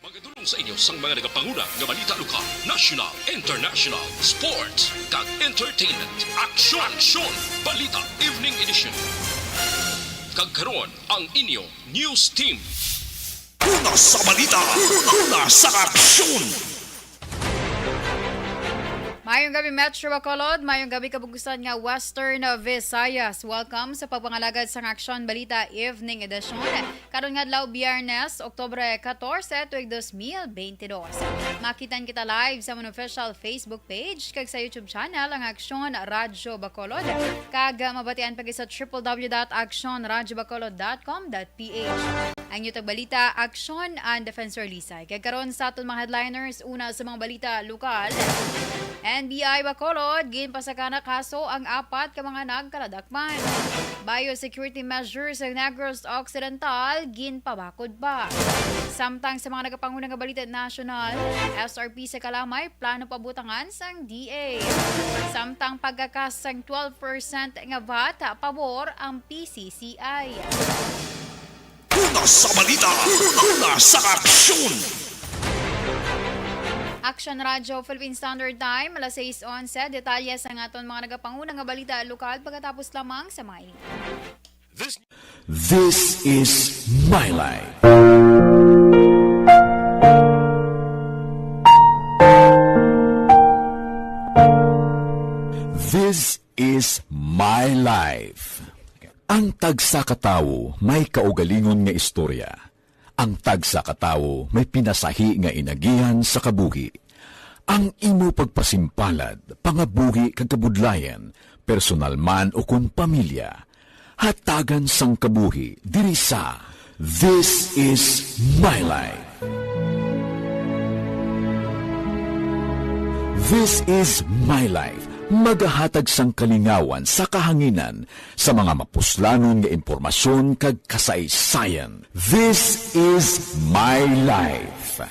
Magadulong sa inyo sang mga nagapanguna nga balita lokal, national, international, sports, kag entertainment. Aksyon! Balita Evening Edition. Kag karon ang inyong news team. Una sa balita, una sa aksyon. Mayong gabi Metro Bacolod, mayong gabi kabugusan nga Western Visayas. Welcome sa pagpangalagad sa Aksyon Balita Evening Edition. Karon nga adlaw Biyernes, Oktubre 14, tuig 2022. Makitan kita live sa among official Facebook page kag sa YouTube channel ang Aksyon Radyo Bacolod. Kag mabatian pagi sa www.aksyonradyobacolod.com.ph. Ang YouTube balita, Aksyon and Defensor Lisay. Kag karon sa aton mga headliners, una sa mga balita lokal. NBI Bacolod, ginpasakana kaso ang apat ka mga nagkaladakman. Biosecurity measures sa Negros Occidental, ginpabakod pa. Samtang sa mga nagapangunang balita national, SRP sa Kalamay, plano pabutangan sang DA. Samtang pagkakas sang 12% nga VAT, pabor ang PCCI. Una sa balita, una sa aksyon. Action Radio Philippine Standard Time, alas 6:11. Detalye sa aton mga nagapangunang nga balita lokal pagkatapos lamang sa may. This is my life. This is my life. Ang tagsa katawo may kaugalingon nga istorya. Ang tagsa katawo may pinasahi nga inagihan sa kabuhi. Ang imo pagpasimpalad, pangabuhi kag kabudlayan, personal man o kung pamilya, hatagan sang kabuhi diri sa This is my life. This is my life. Magahatag sang kalingawan sa kahanginan sa mga mapuslanon nga impormasyon kag kasaysayan. This is my life.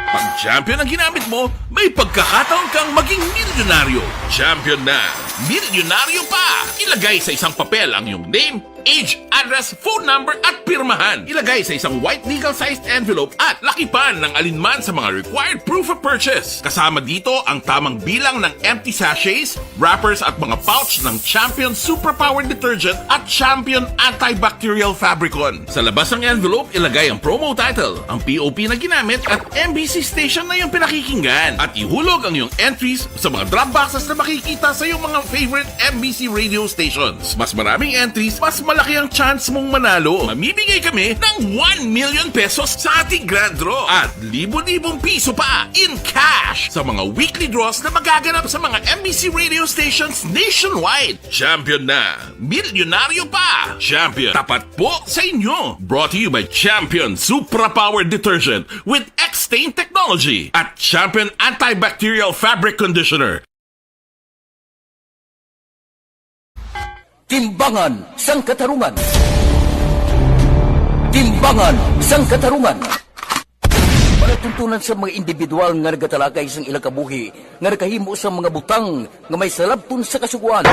Pag champion ang ginamit mo, may pagkakataon kang maging milyonaryo. Champion na, milyonaryo pa! Ilagay sa isang papel ang iyong name, age, address, phone number at pirmahan. Ilagay sa isang white legal-sized envelope at lakipan ng alinman sa mga required proof of purchase. Kasama dito ang tamang bilang ng empty sachets, wrappers at mga pouch ng Champion Superpower Detergent at Champion Antibacterial Fabricon. Sa labas ng envelope, ilagay ang promo title, ang POP na ginamit at MBC station na yung pinakikinggan. At ihulog ang iyong entries sa mga drop boxes na makikita sa iyong mga favorite MBC radio stations. Mas maraming entries, mas malaki ang chance mong manalo. Mamimigay kami ng 1 million pesos sa ating grand draw at libo-libong piso pa in cash sa mga weekly draws na magaganap sa mga MBC radio stations nationwide. Champion na, milyonaryo pa. Champion, tapat po sa inyo. Brought to you by Champion Superpower Detergent with X-Stain Technology at Champion Antibacterial Fabric Conditioner. Timbangan sang katarungan. Timbangan sang katarungan. Panatuntunan sa mga individual nga nagatalakay sang ilang kabuhi nga nakahimo sa mga butang nga may salabton sa kasuguan.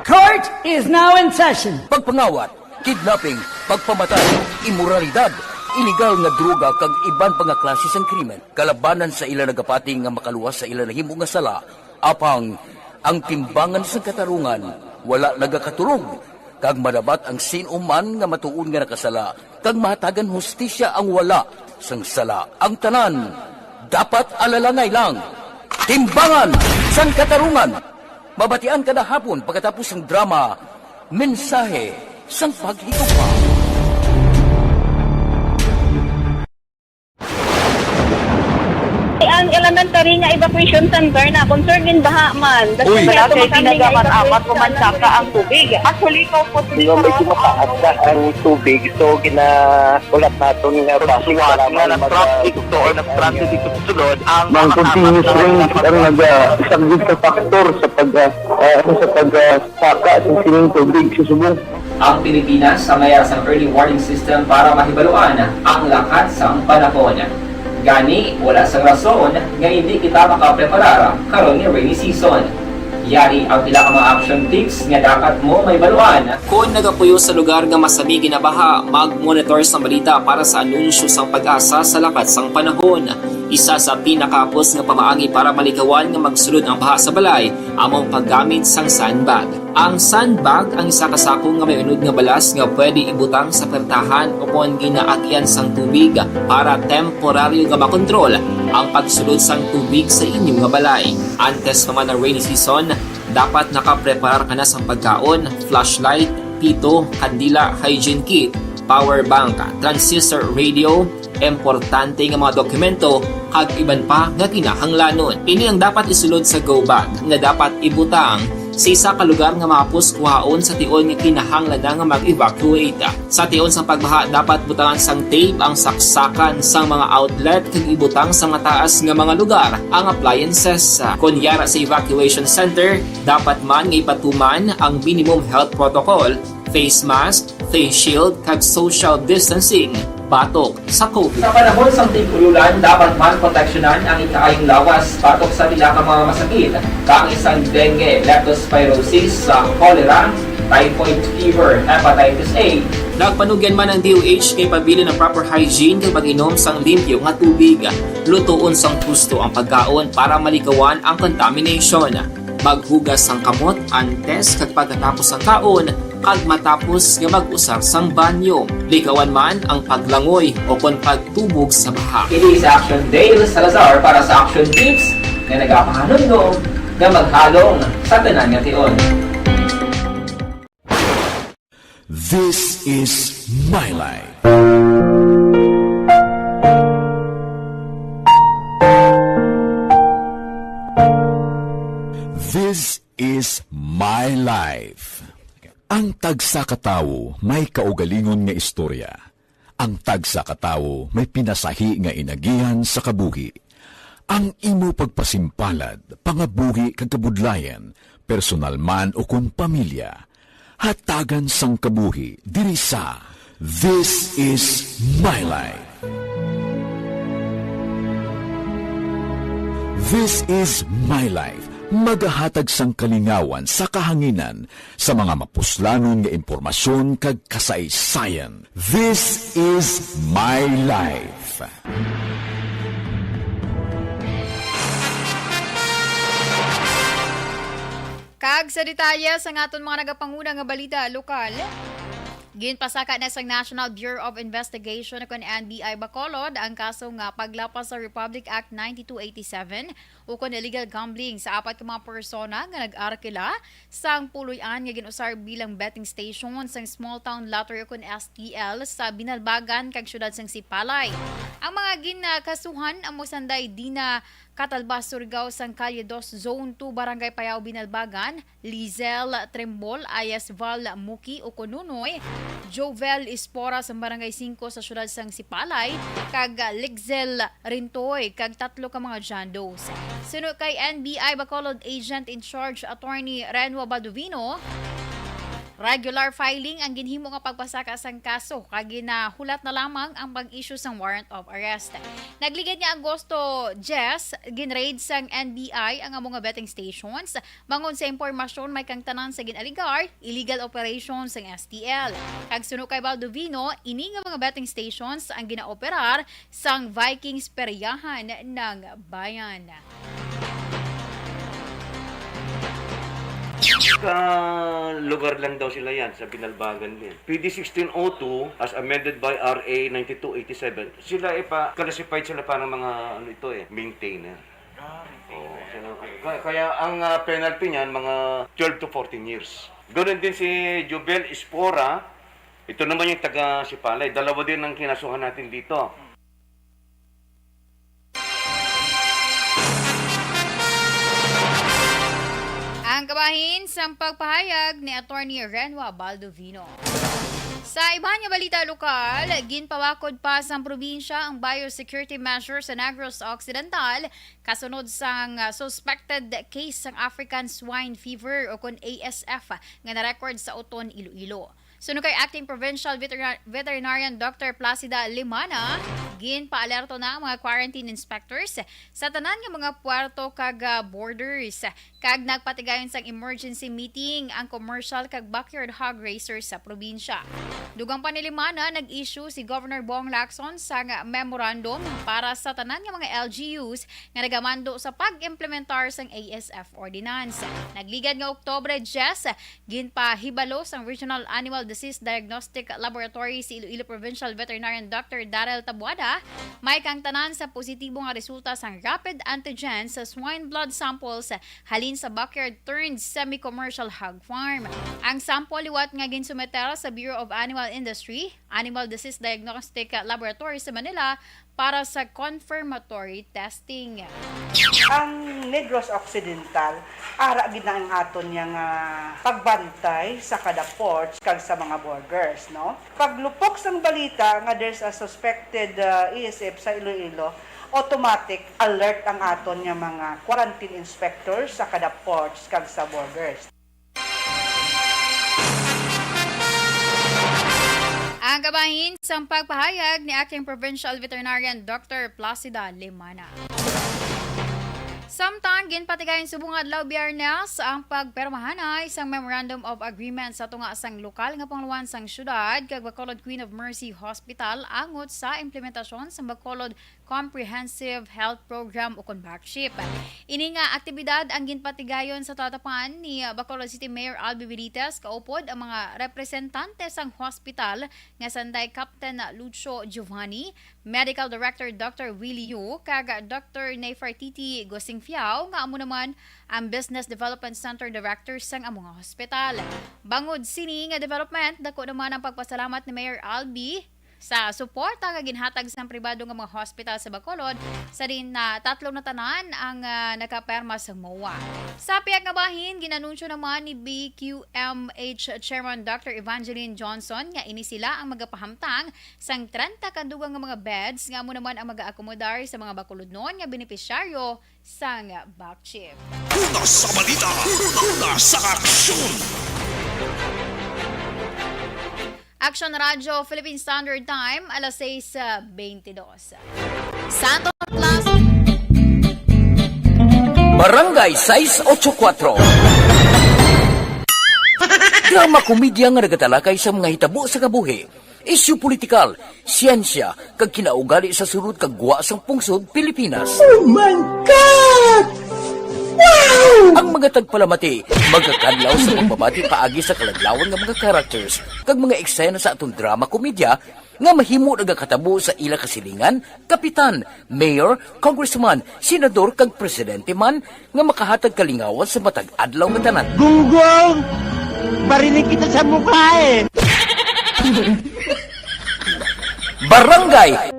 Court is now in session. Pagpangawat, kidnapping, pagpamatay, imoralidad, iligal nga droga kag iban pa nga klase sang krimen. Kalabanan sa ilang nagapati nga makaluwas sa ilang nahimo nga sala. Apang ang timbangan sang katarungan wala nagakatulog, kag madabat ang sino man nga matuon nga nakasala, kag mahatagan hustisya ang wala sang sala. Ang tanan, dapat alalangay lang. Timbangan sang katarungan. Mabatian kada hapon pagkatapos ng drama, mensahe sang paghigugma. Ang elementary nga evacuation center na concern din baha man. Uy, malaki pinagaman apat pumansaka ang tubig. Actually, ikaw po may mataas na ang tubig. So, ulat natin nga pasuwat nga nag-traffic to or nag-traffic dito sa sulod. Ang continuous range ang nag-isagid sa faktor sa pagsaka sa sining tubig sa subong. Ang Pilipinas sa mayroon sa early warning system para mahibaluan ang lakat sa panahon. Gani, wala sa rason nga hindi kita makapreparar karon ni rainy season. Yari ang pila ka mga action tips nga dapat mo may baluan. Kung nagapuyo sa lugar nga masabi ginabaha, mag-monitor sa balita para sa anunsyo sang pag-asa sa lakat sang panahon. Isa sa pinakapos nga pamaagi para malikawan nga magsulod ang baha sa balay, among paggamit sang sandbag. Ang sandbag ang isa kasako nga may unod nga balas nga pwede ibutang sa pertahan upon ginaagyan sang tubig para temporaryo nga makontrol ang pagsulod sang tubig sa inyong nga balay. Antes naman ng rainy season, dapat nakapreparar ka na sa pagkaon, flashlight, pito, kandila, hygiene kit, power bank, transistor radio, importante nga mga dokumento kag iban pa nga kinahanglanon. Ini ang dapat isulod sa go bag nga dapat ibutang sa isa ka lugar nga mapus kuhaon sa tion nga kinahanglan nga mag-evacuate. Sa tion sa pagbaha dapat butangan sang tape ang saksakan sang mga outlet kag ibutang sa mataas nga mga lugar ang appliances. Kunyara sa evacuation center, dapat man nga ipatuman ang minimum health protocol, face mask, face shield kag social distancing batok sa COVID. Sa panahon sa tig-ululan, dapat man proteksyonan ang ikaayong lawas batok sa pila ka mga masakit, kang isang dengue, leptospirosis, cholera, typhoid fever, hepatitis A. Nagpanugyan man ang DOH kay pabili ng proper hygiene kay pag-inom sang limpyo nga tubig. Lutuon sang husto ang pagkaon para malikawan ang contamination. Maghugas sang kamot antes kag pagkatapos ang kaon kag matapos nga mag-usar sang banyo. Likawan man ang paglangoy o kon pagtubog sa baha. Kini sa Action Dale Salazar para sa Action Tips nga nagapahanong nga maghalong sa tanan nga tion. This is My Life. This is My Life. Ang tagsa katawo may kaugalingon nga istorya. Ang tagsa katawo may pinasahi nga inagihan sa kabuhi. Ang imo pagpasimpalad, pangabuhi kag kabudlayan, personal man o kun pamilya, hatagan sang kabuhi diri sa This is My Life. This is My Life. Magahatag sang kalingawan sa kahanginan sa mga mapuslanon nga impormasyon kag kasaysayan. This is My Life. Kag sa detalye sa aton mga nagapanguna nga balita lokal, ginpasaka na sa National Bureau of Investigation o NBI Bacolod ang kaso nga paglapas sa Republic Act 9287 o kon illegal gambling sa apat ka mga persona nga nag-arkila sang puloy-an nga ginusar bilang betting station sang Small Town Lottery o kon STL sa Binalbagan kag syudad sang Sipalay. Ang mga ginakasuhan ang mosanday Dina Catalbas, Surigao, sang Calle 2, Zone 2, Barangay Payao, Binalbagan, Lizel Trembol, Ayas Val Muki, o Konunoy, Jovel Espora sa Barangay 5 sa syudad sang Sipalay, kag Lixel Rintoy, kag tatlo ka mga jandos. Suno kay NBI Bacolod Agent in Charge Attorney Renwa Badovino, regular filing ang ginhimo nga pagpasaka sang kaso kag ginahulat na lamang ang pag-issue sang warrant of arrest. Nagligid niya Agosto 10, ginraid sang NBI ang mga betting stations. Bangon sa impormasyon may kang tanan sa ginaligar illegal operations sang STL. Kag suno kay Baldovino, ini nga mga betting stations ang ginaoperar sang Vikings Peryahan ng bayan. Lugar lang daw sila yan sa Binalbagan din. PD 1602 as amended by RA 9287. Sila classified sila parang mga maintainer. Kaya ang penalty niyan mga 12 to 14 years. Ganoon din si Jovel Espora. Ito naman yung taga Sipalay. Dalawa din ang kinasuhan natin dito. Ang kabahin sa pagpahayag ni Attorney Renwa Baldovino. Sa iba nga balita lokal, ginpawakod pa sa probinsya ang biosecurity measures sa Negros Occidental kasunod sang suspected case ng African Swine Fever o kon ASF nga na-record sa Oton, Iloilo. Sunod kay Acting Provincial Veterinarian Dr. Placida Limana, Ginpaalerto na ang mga quarantine inspectors sa tanan nga mga puerto kag borders. Kag nagpatigayon sang emergency meeting ang commercial kag backyard hog racers sa probinsya. Dugang panilimana, nag-issue si Governor Bong Lacson sa memorandum para sa tanan nga mga LGUs nga nagamando sa pag-implementar sang ASF Ordinance. Nagligad nga Oktobre 10, ginpahibalo sang Regional Animal Disease Diagnostic Laboratory si Iloilo Provincial Veterinarian Dr. Darrell Tabuada, may kang tanan sa positibo nga resulta sang rapid antigen sa swine blood samples halin sa backyard turned semi-commercial hog farm. Ang sample liwat nga ginsumeter sa Bureau of Animal Industry, Animal Disease Diagnostic Laboratory sa Manila para sa confirmatory testing. Ang Negros Occidental, ara gid ang aton yang pagbantay sa kada ports kag sa mga borders, no? Paglupok sang balita nga there's a suspected ESF sa Iloilo, automatic alert ang aton nga mga quarantine inspectors sa kada ports kag sa borders. Ang kabahin sa pagpahayag ni Acting Provincial Veterinarian Dr. Placida Limana. Samtang ginpatigayon subong adlaw Biyernes ang pagpermahanay sang Memorandum of Agreement sa tunga sang lokal nga pangluwan sang syudad kag Bacolod Queen of Mercy Hospital angot sa implementasyon sa Bacolod Comprehensive Health Program o CONVACSHIP. Ini nga aktibidad ang ginpatigayon sa tatapan ni Bacolod City Mayor Albi Benitez kaupod ang mga representante sang hospital nga sanday Captain Lucio Giovanni, Medical Director Dr. Willie Yu, kag Dr. Nefertiti Gosing Fiao nga amo naman ang Business Development Center Director sang among hospital. Bangod sini nga development, dako naman ang pagpasalamat ni Mayor Albi sa suporta nga ginhatag sa pribado nga mga hospital sa Bacolod sa rin na 3 na tanan ang nakaperma sa MOA. Sa piyak nga bahin, ginanunsyo naman ni BQMH Chairman Dr. Evangeline Johnson nga ini sila ang magapahamtang sang 30 kadugang nga mga beds nga mo naman ang mag-aakomodar sa mga Bacolodnon nga benepisyaryo sang BACCHIP. Una sa balita, una sa aksyon! Action Radio Philippine Standard Time, alas 6:22. Santo Class Barangay 684. Drama komedya nga nagatalakay sa mga hitabo sa kabuhi, isyu politikal, siyensya, kag kinaugali sa sulod kag guwa sang pungsod Pilipinas. Oh my God! Wow! Ang mga tagpalamati, magkakadlaw sa pagbabati paagi sa kalaglawan ng mga characters kag mga eksena sa atong drama komedya nga mahimo nagakatabo sa ila kasilingan, kapitan, mayor, congressman, senador kag presidente man nga makahatag kalingawan sa matag adlaw nga tanan. Gunggong! Barinig kita sa mukha eh! Barangay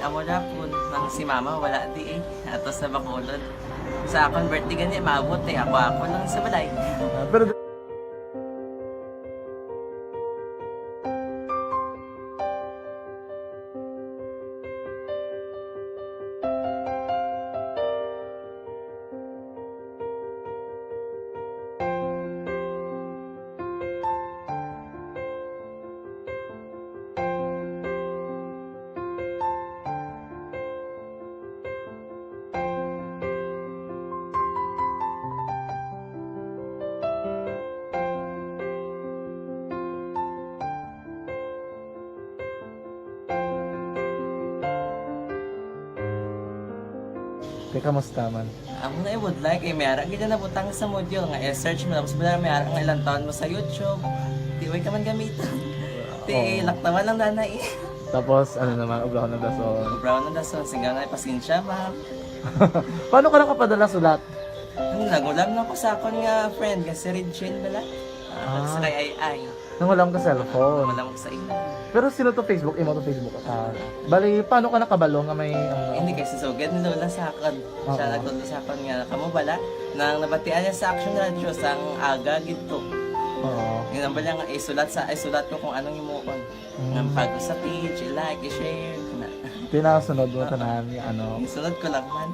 amo na po nang si mama wala di ato sa Bacolod. Sa akong birthday gani maabot ako lang sa balay. Pero kamusta man? Ako na would like mayara gid na butang sa module nga i-search mo tapos bala mayara nga ilang taon mo sa YouTube. Di way ka man gamitan. Ti laktawan lang nanay. Tapos ano naman, brown na dason. Brown na dason singa na pasensya ba. Paano ka nakapadala sulat? Nagulam na ko sa akon nga friend nga si Regine bala. Sa ay. Nangulam ka cellphone. Nangulam ko sa ina. Pero sino to Facebook? Imo to Facebook. Bali, paano ka nakabalo nga may... Hindi kasi sugad ni Lola sa akin. Siya nagtuto sa akin nga, kamo bala, nang nabatian niya sa Action Radio sang aga gito. Oo. Yun ang bala nga, isulat ko kung anong imuon. Ng pag sa page, i-like, i-share. Tinasunod mo tanan yung ano. Sunod ko lang man.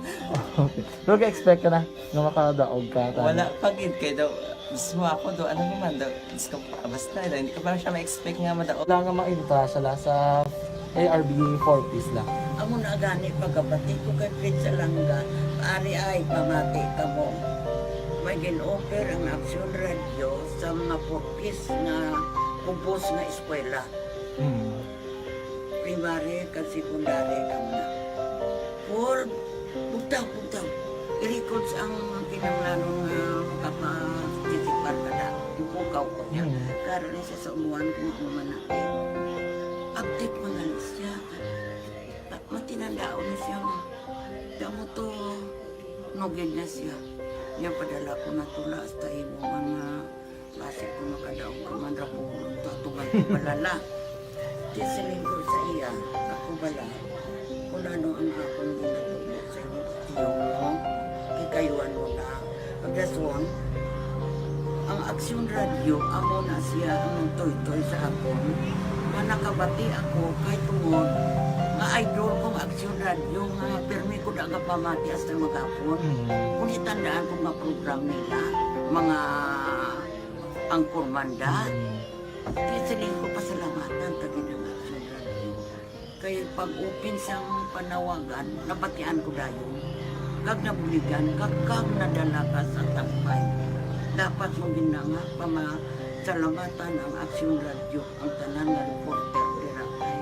Okay. Pero ka-expect ka na nga makadaog ka. Wala pagid kay daw. Gusto mo ako do ano naman daw. Gusto ko basta hindi ko pa siya ma-expect nga madaog. Wala nga ma-intra siya sa ARB 40s lang. Amo na gani pagkapati ko kay Fritz Alanga, ari ay pamati ka mo. May gin-offer ang Action Radio sa mga purpose na kubos nga eskwela. Primary kag secondary kamo. For bugtaw. I-records ang kinahanglan nga kapasitipar kada. Ipukaw ko niya. Karon siya sa umuan kung mamanati. Update mga siya. Matinandaon na siya. Damo to nogin na siya. Yan padala ko na tula hasta imo mga klase ko makadaong kamandra ko tutungan ko balala. Tisilin ko sa iya. Ako bala. Kung ano ang akong ginatulog sa iyo. Tiyo. Ikayuan mo na. Pagdaswang, ang Action Radio, amo na siya ang toy-toy sa akon. Manakabati ako kay tungod nga idol kong Action Radio nga permi ko na nga pamati hasta magapon. Kung itandaan ko nga program nila, mga angkor manda, tisilin ko pasalamatan tagin ng Action Radio. Kaya pag-open siyang panawagan, napatian ko dayon. Kag nabuligan, kag nadala ka sa tampay. Dapat mo ginanga pamasalamatan ang Action Radio, ang tanan nga reporter dira kay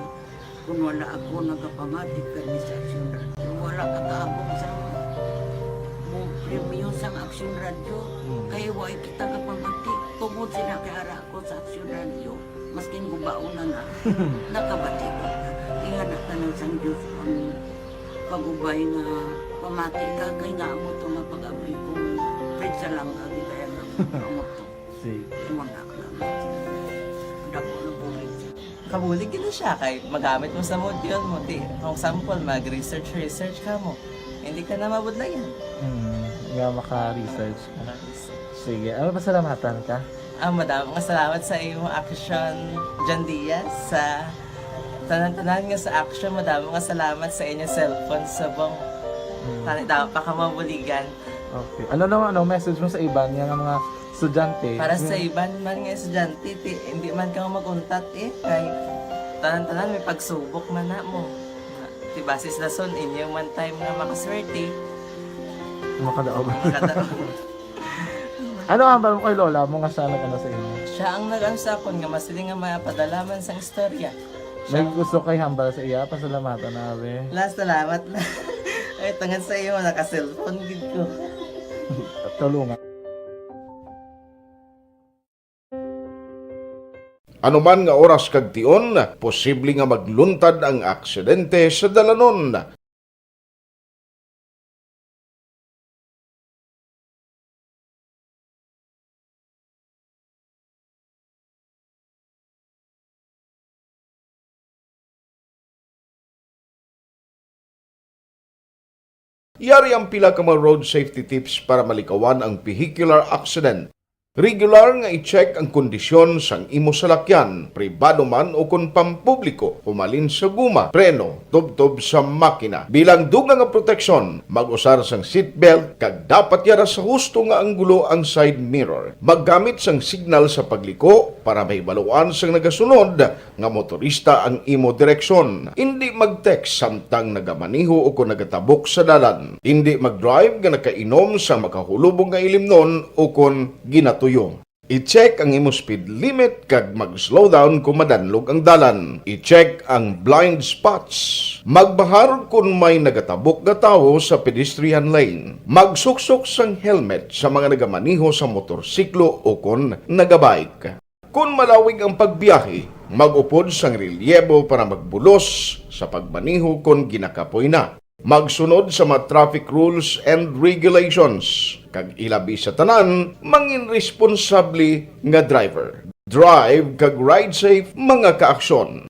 kung wala ako nagapamati kami sa Action Radio, wala ka kaabong sa premium sa Action Radio, kaya wala kita kapamati. Tungod sila kay ara ako sa Action Radio, maskin gubauna na, nakabati ko na. Iyan na tanong sang Diyos ang pag-ubay nga pamati ka, kay nga mo ito nga pag-abay kong pritsa lang agi kaya nga mo ito. Muna ka lang. Dako na bulig siya. Kabulig na siya kay magamit mo sa module mo. Kung sample, mag-research ka mo. Hindi ka na mabudlayan. Nga maka-research ka. Sige, ano pasalamatan ka? Madam, salamat sa iyong action, John Diaz, sa tanan-tanan nga sa action. Madam, salamat sa inyong cellphone sa bong. Dapat pa ka mabuligan. Okay. Ano naman, message mo sa iba nga mga estudyante? Para sa iban man nga estudyante, hindi man ka maguntat kay tanan-tanan may pagsubok man na mo. Basis na son, inyong one time nga makaswerte. Makadaog. Ano ang balong kay Lola mo nga siya nag-ano sa inyo? Siya ang nag-ansakon nga masiling nga mapadalaman sa istorya. May gusto kay hambal sa iya, pasalamatan na be. Last, salamat na. Ay, tangan sa iyo, naka-cellphone gid ko. Tulungan. Ano man nga oras kag tion, posible nga magluntad ang aksidente sa dalanon. Yari ang pila ka mga road safety tips para malikawan ang vehicular accident. Regular nga i-check ang kondisyon sang imo salakyan, pribado man o kung pampubliko, pumalin sa guma, preno, tubtob sa makina. Bilang dugang nga proteksyon, mag-usar sang seatbelt, kag dapat yara sa husto nga anggulo ang side mirror. Maggamit sang signal sa pagliko para mahibaluan sang nagasunod nga motorista ang imo direksyon. Hindi mag-text samtang nagamaniho o kung nagatabok sa dalan. Hindi mag-drive nga nakainom sa makahulubong nga ilimnon o kung ginato. I-check ang imo speed limit kag mag-slow down kung madanlog ang dalan. I-check ang blind spots. Magbahar kung may nagatabok nga tawo sa pedestrian lane. Magsuksok sang helmet sa mga nagamaniho sa motorsiklo o kung nagabike. Kung malawig ang pagbiyahe, mag-upod sang relyebo para magbulos sa pagmaniho kung ginakapoy na. Magsunod sa mga traffic rules and regulations. Kag ilabi sa tanan, mangin responsable nga driver. Drive kag ride safe mga kaaksyon.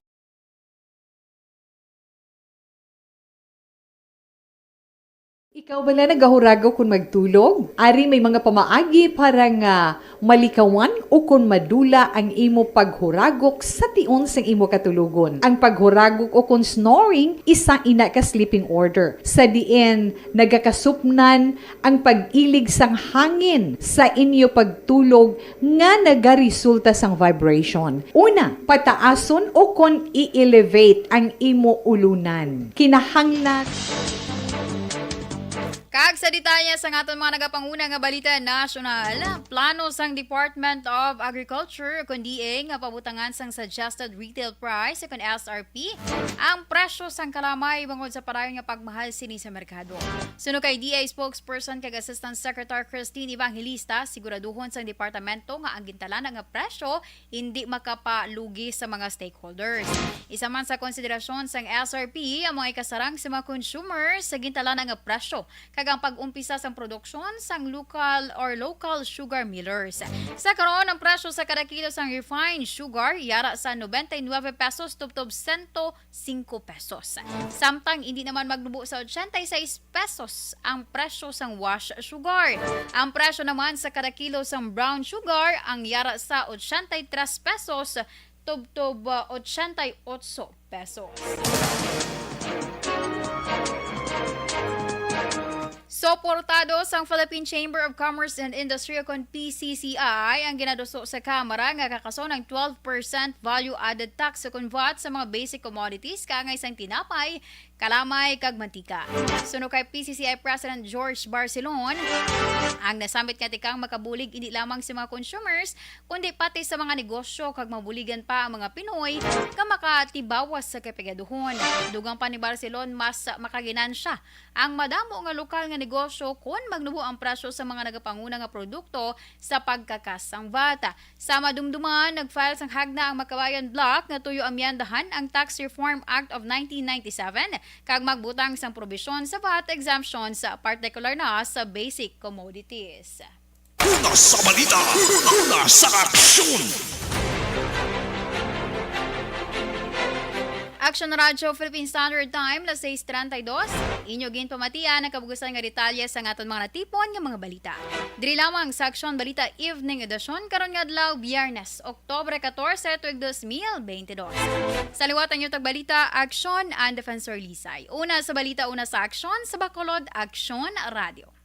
Ikaw bala nagahurago kung magtulog? Ari may mga pamaagi para nga malikawan o kung madula ang imo paghuragok sa tion sang imo katulugon. Ang paghuragok o kung snoring, isa ina ka sleeping order. Sa diin, nagakasupnan ang pag-ilig sang hangin sa inyo pagtulog nga nagaresulta sang vibration. Una, pataason o kung i-elevate ang imo ulunan. Kinahanglan Kag sa detalye sa aton mga nagapanguna nga balita nasyonal, plano sang Department of Agriculture kundi nga pabutangan sang suggested retail price kun SRP ang presyo sang kalamay bangod sa padayon nga pagmahal sini sa merkado. Suno kay DA spokesperson kag Assistant Secretary Christine Evangelista, siguraduhon sang departamento nga ang gintalan nga presyo hindi makapalugi sa mga stakeholders. Isa man sa konsiderasyon sang SRP ang mga ikasarang sa mga consumers sa gintalan nga presyo kag ang pag-umpisa sa produksyon sang local sugar millers. Sa karon ang presyo sa kada kilo sang refined sugar yara sa 99 pesos tubtob 105 pesos. Samtang hindi naman magnubo sa 86 pesos ang presyo sang wash sugar. Ang presyo naman sa kada kilo sang brown sugar ang yara sa 83 pesos tubtob 88 pesos. Suportado sang Philippine Chamber of Commerce and Industry kon PCCI ang ginaduso sa Kamara nga kakaso ng 12% value-added tax sa VAT sa mga basic commodities kaangay sang tinapay, kalamay kag mantika. Suno kay PCCI President George Barcelon, ang nasamit nga tikang makabulig hindi lamang sa mga consumers kundi pati sa mga negosyo kag mabuligan pa ang mga Pinoy nga makatibawas sa kapigaduhon. Dugang pa ni Barcelon mas makaginansya ang madamo nga lokal nga negosyo kung magnubo ang presyo sa mga nagapanguna nga produkto sa pagkakasang VAT. Sa madumduman, nag-file sang hagna ang Makabayan Bloc nga tuyo amyandahan ang Tax Reform Act of 1997 kag magbutang sang probisyon sa VAT exemption sa particular na sa basic commodities. Una sa balita, una sa aksyon. Action Radio Philippine Standard Time, las 6:32. Inyo gin pamatian ang kabugusan nga detalye sa aton mga natipon nga mga balita. Diri lamang sa Action Balita Evening Edition karon nga adlaw Biyernes, Oktubre 14, tuig 2022. Sa liwatan niyo tagbalita Action and Defensor Lisay. Una sa balita, una sa Action sa Bacolod Action Radio.